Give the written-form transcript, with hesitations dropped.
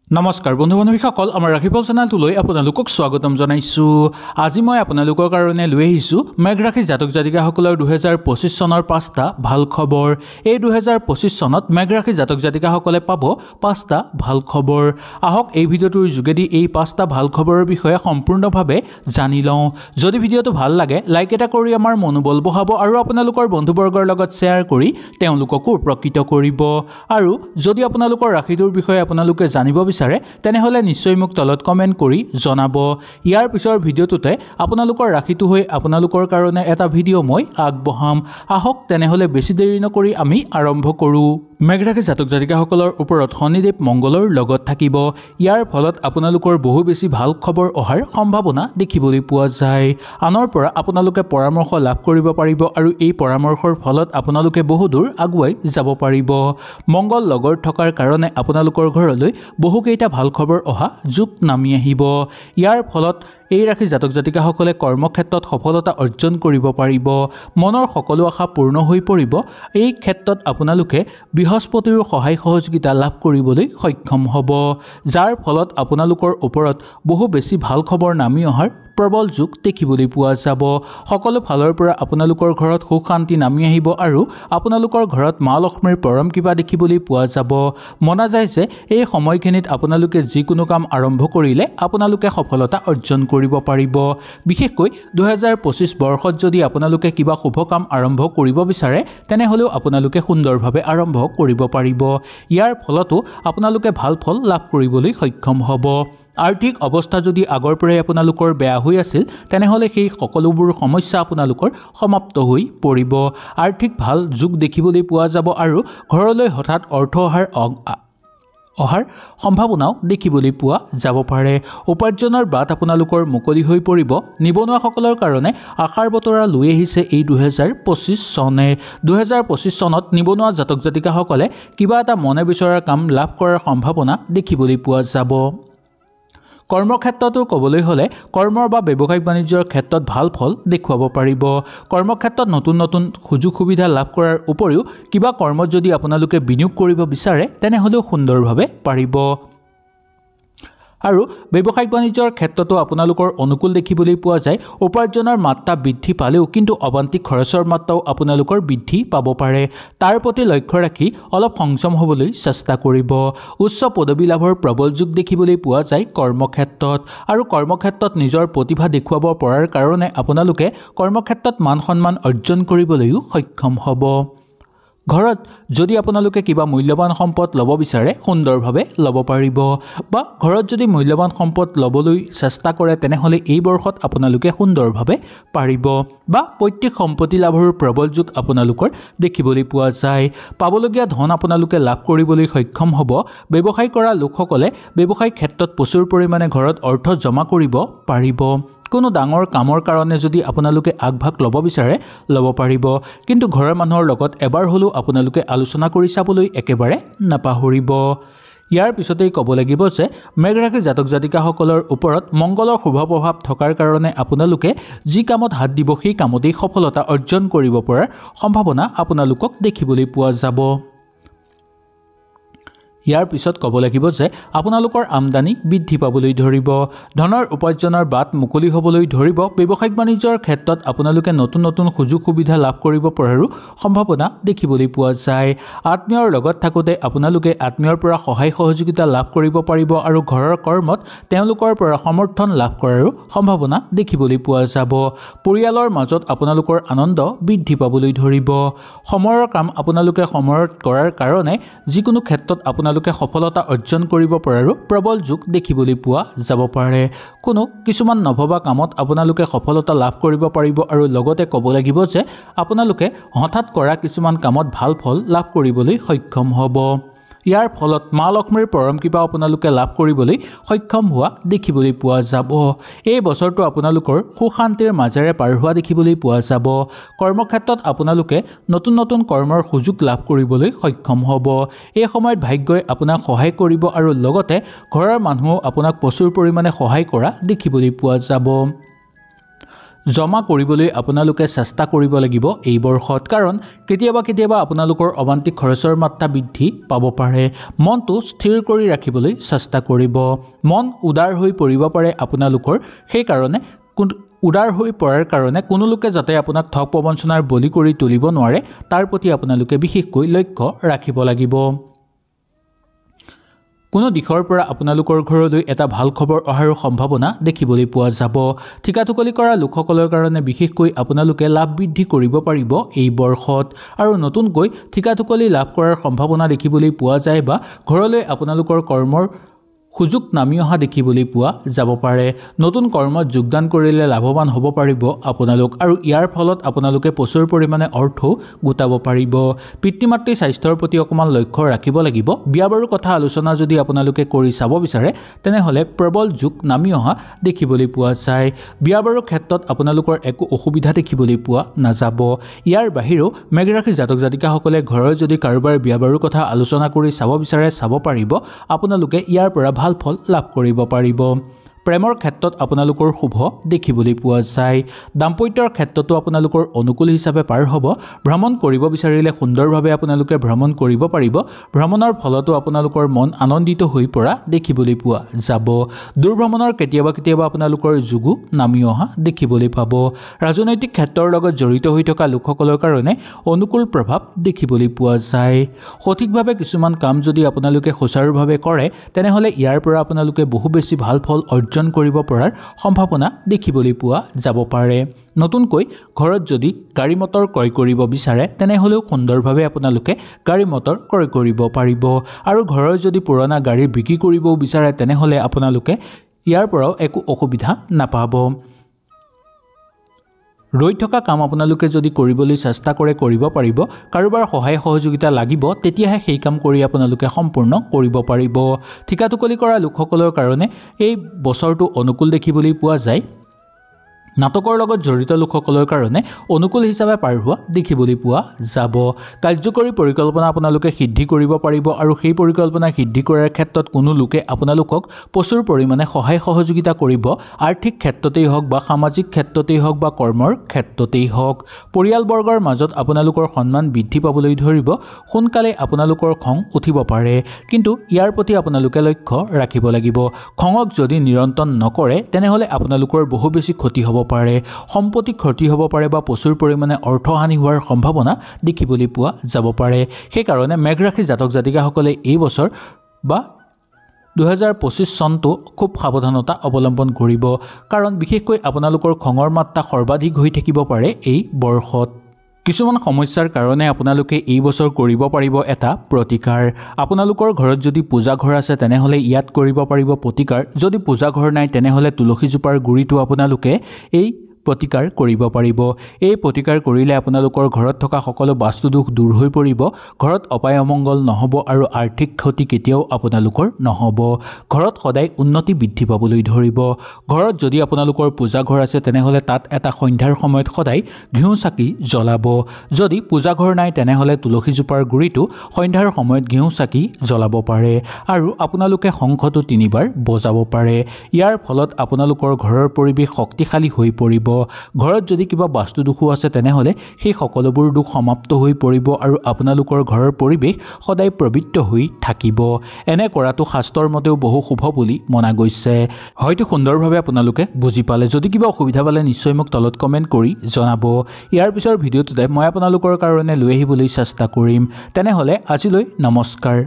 নমস্কাৰ বন্ধু বান্ধৱীসকল আমাৰ ৰাশিফল চেনেলটোলৈ আপোনালোকক স্বাগতম জনাইছোঁ। আজি মই আপোনালোকৰ কাৰণে লৈ আহিছোঁ মেঘ ৰাশি জাতক জাতিকাসকলৰ 2025 চনৰ 5টা ভাল খবৰ। এই 2025 চনত মেঘ ৰাশি জাতক জাতিকাসকলে পাব 5টা ভাল খবৰ। আহক এই ভিডিঅ'টোৰ যোগেদি এই 5টা ভাল খবৰৰ বিষয়ে সম্পূৰ্ণভাৱে জানি লওঁ। যদি ভিডিঅ'টো ভাল লাগে লাইক এটা কৰি আমাৰ মনোবল বঢ়াব আৰু আপোনালোকৰ বন্ধুবৰ্গৰ লগত শ্বেয়াৰ কৰি তেওঁলোককো উপকৃত কৰিব। আৰু যদি আপোনালোকৰ ৰাশিটোৰ বিষয়ে আপোনালোকে জানিব তেনেহলে নিশ্চয় মোক তলত কমেন্ট কৰি জনাব। ইয়াৰ পিছৰ ভিডিঅ'টোতে আপোনালোকৰ ৰাশিটো হৈ আপোনালোকৰ কাৰণে এটা ভিডিঅ' মই আগবঢ়াম। আহক তেনেহলে বেছি দেৰি নকৰি আমি আৰম্ভ কৰোঁ। মেঘ ৰাশি জাতক জাতিকাসকলৰ ওপৰত শনিদেৱ মংগলৰ লগত থাকিব। ইয়াৰ ফলত আপোনালোকৰ বহু বেছি ভাল খবৰ অহাৰ সম্ভাৱনা দেখিবলৈ পোৱা যায়। আনৰ পৰা আপোনালোকে পৰামৰ্শ লাভ কৰিব পাৰিব আৰু এই পৰামৰ্শৰ ফলত আপোনালোকে বহুদূৰ আগুৱাই যাব পাৰিব। মংগল লগৰ থকাৰ কাৰণে আপোনালোকৰ ঘৰলৈ বহুকেইটা ভাল খবৰ অহা যোগ নামি আহিব। ইয়াৰ ফলত এই ৰাশি জাতক জাতিকাসকলে কৰ্মক্ষেত্ৰত সফলতা অৰ্জন কৰিব পাৰিব। মনৰ সকলো আশা পূৰ্ণ হৈ পৰিব। এই ক্ষেত্ৰত আপোনালোকে বৃহস্পতিৰ সহায় সহযোগিতা লাভ কৰিবলৈ সক্ষম হ'ব, যাৰ ফলত আপোনালোকৰ ওপৰত বহু বেছি ভাল খবৰ নামি অহাৰ প্ৰবল যোগ দেখিবলৈ পোৱা যাব। সকলো ফালৰ পৰা আপোনালোকৰ ঘৰত সুখ শান্তি নামি আহিব আৰু আপোনালোকৰ ঘৰত মা লক্ষ্মীৰ পৰম কৃপা দেখিবলৈ পোৱা যাব। মনা যায় যে এই সময়খিনিত আপোনালোকে যিকোনো কাম আৰম্ভ কৰিলে আপোনালোকে সফলতা অৰ্জন কৰিব পাৰিব। বিশেষকৈ 2025 বৰ্ষত যদি আপোনালোকে কিবা শুভ কাম আৰম্ভ কৰিব বিচাৰে তেনেহলেও আপোনালোকে সুন্দৰভাৱে আৰম্ভ কৰিব পাৰিব। ইয়াৰ ফলতো আপোনালোকে ভাল ফল লাভ কৰিবলৈ সক্ষম হ'ব। আৰ্থিক অৱস্থা যদি আগৰ পৰাই আপোনালোকৰ বেয়া হৈ আছিল তেনেহলে সেই সকলোবোৰ সমস্যা আপোনালোকৰ সমাপ্ত হৈ পৰিব। আৰ্থিক ভাল যোগ দেখিবলৈ পোৱা যাব আৰু ঘৰলৈ হঠাৎ অৰ্থ অহাৰ সম্ভাৱনাও দেখিবলৈ পোৱা যাব পাৰে। উপাৰ্জনৰ বাট আপোনালোকৰ মুকলি হৈ পৰিব। নিবনুৱাসকলৰ কাৰণে আশাৰ বতৰা লৈ আহিছে এই 2025 চনে। 2025 চনত নিবনুৱা জাতক জাতিকাসকলে কিবা এটা মনে বিচৰাৰ কাম লাভ কৰাৰ সম্ভাৱনা দেখিবলৈ পোৱা যাব। কৰ্মক্ষেত্ৰতো ক'বলৈ হ'লে কৰ্ম বা ব্যৱসায়িক বাণিজ্যৰ ক্ষেত্ৰত ভাল ফল দেখুৱাব পাৰিব। কৰ্মক্ষেত্ৰত নতুন নতুন সুযোগ সুবিধা লাভ কৰাৰ উপৰিও কিবা কৰ্মত যদি আপোনালোকে বিনিয়োগ কৰিব বিচাৰে তেনেহলেও সুন্দৰভাৱে পাৰিব। আৰু ব্যৱসায়িক বাণিজ্যৰ ক্ষেত্ৰতো আপোনালোকৰ অনুকূল দেখিবলৈ পোৱা যায়। উপাৰ্জনৰ মাত্ৰা বৃদ্ধি পালেও কিন্তু অবান্তিক খৰচৰ মাত্ৰাও আপোনালোকৰ বৃদ্ধি পাব পাৰে। তাৰ প্ৰতি লক্ষ্য ৰাখি অলপ সংযম হ'বলৈ চেষ্টা কৰিব। উচ্চ পদবী লাভৰ প্ৰবল যোগ দেখিবলৈ পোৱা যায় কৰ্মক্ষেত্ৰত। আৰু কৰ্মক্ষেত্ৰত নিজৰ প্ৰতিভা দেখুৱাব পৰাৰ কাৰণে আপোনালোকে কৰ্মক্ষেত্ৰত মান সন্মান অৰ্জন কৰিবলৈও সক্ষম হ'ব। ঘৰত যদি আপোনালোকে কিবা মূল্যৱান সম্পদ ল'ব বিচাৰে সুন্দৰভাৱে ল'ব পাৰিব, বা ঘৰত যদি মূল্যৱান সম্পদ ল'বলৈ চেষ্টা কৰে তেনেহলে এই বৰ্ষত আপোনালোকে সুন্দৰভাৱে পাৰিব। বা পৈতৃক সম্পত্তি লাভৰ প্ৰবল যোগ আপোনালোকৰ দেখিবলৈ পোৱা যায়। পাবলগীয়া ধন আপোনালোকে লাভ কৰিবলৈ সক্ষম হ'ব। ব্যৱসায় কৰা লোকসকলে ব্যৱসায়িক ক্ষেত্ৰত প্ৰচুৰ পৰিমাণে ঘৰত অৰ্থ জমা কৰিব পাৰিব। কোনো ডাঙৰ কামৰ কাৰণে যদি আপোনালোকে আগভাগ ল'ব বিচাৰে ল'ব পাৰিব, কিন্তু ঘৰৰ মানুহৰ লগত এবাৰ হ'লেও আপোনালোকে আলোচনা কৰি চাবলৈ একেবাৰে নাপাহৰিব। ইয়াৰ পিছতেই ক'ব লাগিব যে মেঘ ৰাশি জাতক জাতিকাসকলৰ ওপৰত মংগলৰ শুভ প্ৰভাৱ থকাৰ কাৰণে আপোনালোকে যি কামত হাত দিব সেই কামতেই সফলতা অৰ্জন কৰিব পৰাৰ সম্ভাৱনা আপোনালোকক দেখিবলৈ পোৱা যাব। ইয়াৰ পিছত ক'ব লাগিব যে আপোনালোকৰ আমদানি বৃদ্ধি পাবলৈ ধৰিব। ধনৰ উপাৰ্জনৰ বাট মুকলি হ'বলৈ ধৰিব। ব্যৱসায়িক বাণিজ্যৰ ক্ষেত্ৰত আপোনালোকে নতুন নতুন সুযোগ সুবিধা লাভ কৰিব পৰাৰো সম্ভাৱনা দেখিবলৈ পোৱা যায়। আত্মীয়ৰ লগত থাকোঁতে আপোনালোকে আত্মীয়ৰ পৰা সহায় সহযোগিতা লাভ কৰিব পাৰিব আৰু ঘৰৰ কৰ্মত তেওঁলোকৰ পৰা সমৰ্থন লাভ কৰাৰো সম্ভাৱনা দেখিবলৈ পোৱা যাব। পৰিয়ালৰ মাজত আপোনালোকৰ আনন্দ বৃদ্ধি পাবলৈ ধৰিব। সময়ৰ কাম আপোনালোকে সময়ত কৰাৰ কাৰণে যিকোনো ক্ষেত্ৰত আপোনালোকে সফলতা অৰ্জন কৰিব পৰাৰো প্ৰবল যোগ দেখিবলৈ পোৱা যাব পাৰে। কিছুমান নভবা কামত আপোনালোকে সফলতা লাভ কৰিব পাৰিব আৰু লগতে ক'ব লাগিব যে আপোনালোকে হঠাৎ কৰা কিছুমান কামত ভাল ফল লাভ কৰিবলৈ সক্ষম হ'ব। ইয়াৰ ফলত মা লক্ষ্মীৰ পৰম কৃপা আপোনালোকে লাভ কৰিবলৈ সক্ষম হোৱা দেখিবলৈ পোৱা যাব। এই বছৰটো আপোনালোকৰ সুখ শান্তিৰ মাজেৰে পাৰ হোৱা দেখিবলৈ পোৱা যাব। কৰ্মক্ষেত্ৰত আপোনালোকে নতুন নতুন কৰ্মৰ সুযোগ লাভ কৰিবলৈ সক্ষম হ'ব। এই সময়ত ভাগ্যই আপোনাক সহায় কৰিব আৰু লগতে ঘৰৰ মানুহেও আপোনাক প্ৰচুৰ পৰিমাণে সহায় কৰা দেখিবলৈ পোৱা যাব। জমা কৰিবলৈ আপোনালোকে চেষ্টা কৰিব লাগিব এই বৰ্ষত, কাৰণ কেতিয়াবা আপোনালোকৰ অবান্তিক খৰচৰ মাত্ৰা বৃদ্ধি পাব পাৰে। মনটো স্থিৰ কৰি ৰাখিবলৈ চেষ্টা কৰিব। মন উদাৰ হৈ পৰিব পাৰে আপোনালোকৰ, সেইকাৰণে উদাৰ হৈ পৰাৰ কাৰণে কোনো লোকে যাতে আপোনাক ঠগ প্ৰবঞ্চনাৰ বলি কৰি তুলিব নোৱাৰে তাৰ প্ৰতি আপোনালোকে বিশেষকৈ লক্ষ্য ৰাখিব লাগিব। কোনো দিশৰ পৰা আপোনালোকৰ ঘৰলৈ এটা ভাল খবৰ অহাৰ সম্ভাৱনা দেখিবলৈ পোৱা যাব। ঠিকাটুকলি কৰা লোকসকলৰ কাৰণে বিশেষকৈ আপোনালোকে লাভ বৃদ্ধি কৰিব পাৰিব এই বৰ্ষত, আৰু নতুনকৈ ঠিকাটুকলি লাভ কৰাৰ সম্ভাৱনা দেখিবলৈ পোৱা যায় বা ঘৰলৈ আপোনালোকৰ কৰ্মৰ সুযোগ নামি অহা দেখিবলৈ পোৱা যাব পাৰে। নতুন কৰ্মত যোগদান কৰিলে লাভৱান হ'ব পাৰিব আপোনালোক, আৰু ইয়াৰ ফলত আপোনালোকে প্ৰচুৰ পৰিমাণে অৰ্থও গোটাব পাৰিব। পিতৃ মাতৃ স্বাস্থ্যৰ প্ৰতি অকণমান লক্ষ্য ৰাখিব লাগিব। বিয়া বাৰুৰ কথা আলোচনা যদি আপোনালোকে কৰি চাব বিচাৰে তেনেহ'লে প্ৰবল যোগ নামি অহা দেখিবলৈ পোৱা যায়। বিয়া বাৰুৰ ক্ষেত্ৰত আপোনালোকৰ একো অসুবিধা দেখিবলৈ পোৱা নাযাব। ইয়াৰ বাহিৰেও মেঘ ৰাশি জাতক জাতিকাসকলে ঘৰৰ যদি কাৰোবাৰ বিয়া বাৰুৰ কথা আলোচনা কৰি চাব বিচাৰে চাব পাৰিব। আপোনালোকে ইয়াৰ পৰা ভাল ফল লাভ কৰিব পাৰিব। প্ৰেমৰ ক্ষেত্ৰত আপোনালোকৰ শুভ দেখিবলৈ পোৱা যায়। দাম্পত্যৰ ক্ষেত্ৰতো আপোনালোকৰ অনুকূল হিচাপে পাৰ হ'ব। ভ্ৰমণ কৰিব বিচাৰিলে সুন্দৰভাৱে আপোনালোকে ভ্ৰমণ কৰিব পাৰিব। ভ্ৰমণৰ ফলতো আপোনালোকৰ মন আনন্দিত হৈ পৰা দেখিবলৈ পোৱা যাব। দূৰভ্ৰমণৰ কেতিয়াবা আপোনালোকৰ যোগো নামি অহা দেখিবলৈ পাব। ৰাজনৈতিক ক্ষেত্ৰৰ লগত জড়িত হৈ থকা লোকসকলৰ কাৰণে অনুকূল প্ৰভাৱ দেখিবলৈ পোৱা যায়। সঠিকভাৱে কিছুমান কাম যদি আপোনালোকে সুচাৰুভাৱে কৰে তেনেহ'লে ইয়াৰ পৰা আপোনালোকে বহু বেছি ভাল ফল অৰ্জন কৰিব পৰাৰ সম্ভাৱনা দেখিবলৈ পোৱা যাব পাৰে। নতুনকৈ ঘৰত যদি গাড়ী মটৰ ক্ৰয় কৰিব বিচাৰে তেনেহ'লেও সুন্দৰভাৱে আপোনালোকে গাড়ী মটৰ ক্ৰয় কৰিব পাৰিব, আৰু ঘৰৰ যদি পুৰণা গাড়ী বিক্ৰী কৰিবও বিচাৰে তেনেহ'লে আপোনালোকে ইয়াৰ পৰাও একো অসুবিধা নাপাব। ৰৈ থকা কাম আপোনালোকে যদি কৰিবলৈ চেষ্টা কৰে কৰিব পাৰিব। কাৰোবাৰ সহায় সহযোগিতা লাগিব তেতিয়াহে সেই কাম কৰি আপোনালোকে সম্পূৰ্ণ কৰিব পাৰিব। ঠিকাটুকলি কৰা লোকসকলৰ কাৰণে এই বছৰটো অনুকূল দেখিবলৈ পোৱা যায়। নাটকৰ লগত জড়িত লোকসকলৰ কাৰণে অনুকূল হিচাপে পাৰ হোৱা দেখিবলৈ পোৱা যাব। কাৰ্যকৰী পৰিকল্পনা আপোনালোকে সিদ্ধি কৰিব পাৰিব, আৰু সেই পৰিকল্পনা সিদ্ধি কৰাৰ ক্ষেত্ৰত কোনো লোকে আপোনালোকক প্ৰচুৰ পৰিমাণে সহায় সহযোগিতা কৰিব। আৰ্থিক ক্ষেত্ৰতেই হওক বা সামাজিক ক্ষেত্ৰতেই হওক বা কৰ্মৰ ক্ষেত্ৰতেই হওক। পৰিয়ালবৰ্গৰ মাজত আপোনালোকৰ সন্মান বৃদ্ধি পাবলৈ ধৰিব। সোনকালে আপোনালোকৰ খং উঠিব পাৰে, কিন্তু ইয়াৰ প্ৰতি আপোনালোকে লক্ষ্য ৰাখিব লাগিব। খঙক যদি নিয়ন্ত্ৰণ নকৰে তেনেহ'লে আপোনালোকৰ বহু বেছি ক্ষতি হ'ব পাৰে। সম্পত্তি ক্ষতি হ'ব পাৰে বা প্ৰচুৰ পৰিমাণে অৰ্থহানি হোৱাৰ সম্ভাৱনা দেখিবলৈ পোৱা যাব পাৰে। সেইকাৰণে মেঘ ৰাশি জাতক জাতিকাসকলে এই বছৰ বা 2025 চনটো খুব সাৱধানতা অৱলম্বন কৰিব, কাৰণ বিশেষকৈ আপোনালোকৰ খঙৰ মাত্ৰা সৰ্বাধিক হৈ থাকিব পাৰে এই বৰ্ষত। কিছুমান সমস্যাৰ কাৰণে আপোনালোকে এই বছৰ কৰিব পাৰিব এটা প্ৰতিকাৰ। আপোনালোকৰ ঘৰত যদি পূজা ঘৰ আছে তেনেহ'লে ইয়াত কৰিব পাৰিব প্ৰতিকাৰ। যদি পূজা ঘৰ নাই তেনেহ'লে তুলসীজোপাৰ গুৰিটো আপোনালোকে এই প্ৰতিকাৰ কৰিব পাৰিব। এই প্ৰতিকাৰ কৰিলে আপোনালোকৰ ঘৰত থকা সকলো বাস্তুদোষ দূৰ হৈ পৰিব। ঘৰত অপায় অমংগল নহ'ব আৰু আৰ্থিক ক্ষতি কেতিয়াও আপোনালোকৰ নহ'ব। ঘৰত সদায় উন্নতি বৃদ্ধি পাবলৈ ধৰিব। ঘৰত যদি আপোনালোকৰ পূজা ঘৰ আছে তেনেহ'লে তাত এটা সন্ধ্যাৰ সময়ত সদায় ঘিউ চাকি জ্বলাব। যদি পূজা ঘৰ নাই তেনেহ'লে তুলসীজোপাৰ গুৰিটো সন্ধ্যাৰ সময়ত ঘিউ চাকি জ্বলাব পাৰে, আৰু আপোনালোকে শংখটো 3 বাৰ বজাব পাৰে। ইয়াৰ ফলত আপোনালোকৰ ঘৰৰ পৰিৱেশ শক্তিশালী হৈ পৰিব। ঘৰত যদি কিবা বাস্তু দোষো আছে তেনেহ'লে সেই সকলোবোৰ দোষ সমাপ্ত হৈ পৰিব, আৰু আপোনালোকৰ ঘৰৰ পৰিৱেশ সদায় পবিত্ৰ হৈ থাকিব। এনে কৰাটো শাস্ত্ৰৰ মতেও বহু শুভ বুলি মনা গৈছে। হয়তো সুন্দৰভাৱে আপোনালোকে বুজি পালে। যদি কিবা অসুবিধা পালে নিশ্চয় মোক তলত কমেণ্ট কৰি জনাব। ইয়াৰ পিছৰ ভিডিঅ'টোতে মই আপোনালোকৰ কাৰণে লৈ আহিবলৈ চেষ্টা কৰিম। তেনেহ'লে আজিলৈ নমস্কাৰ।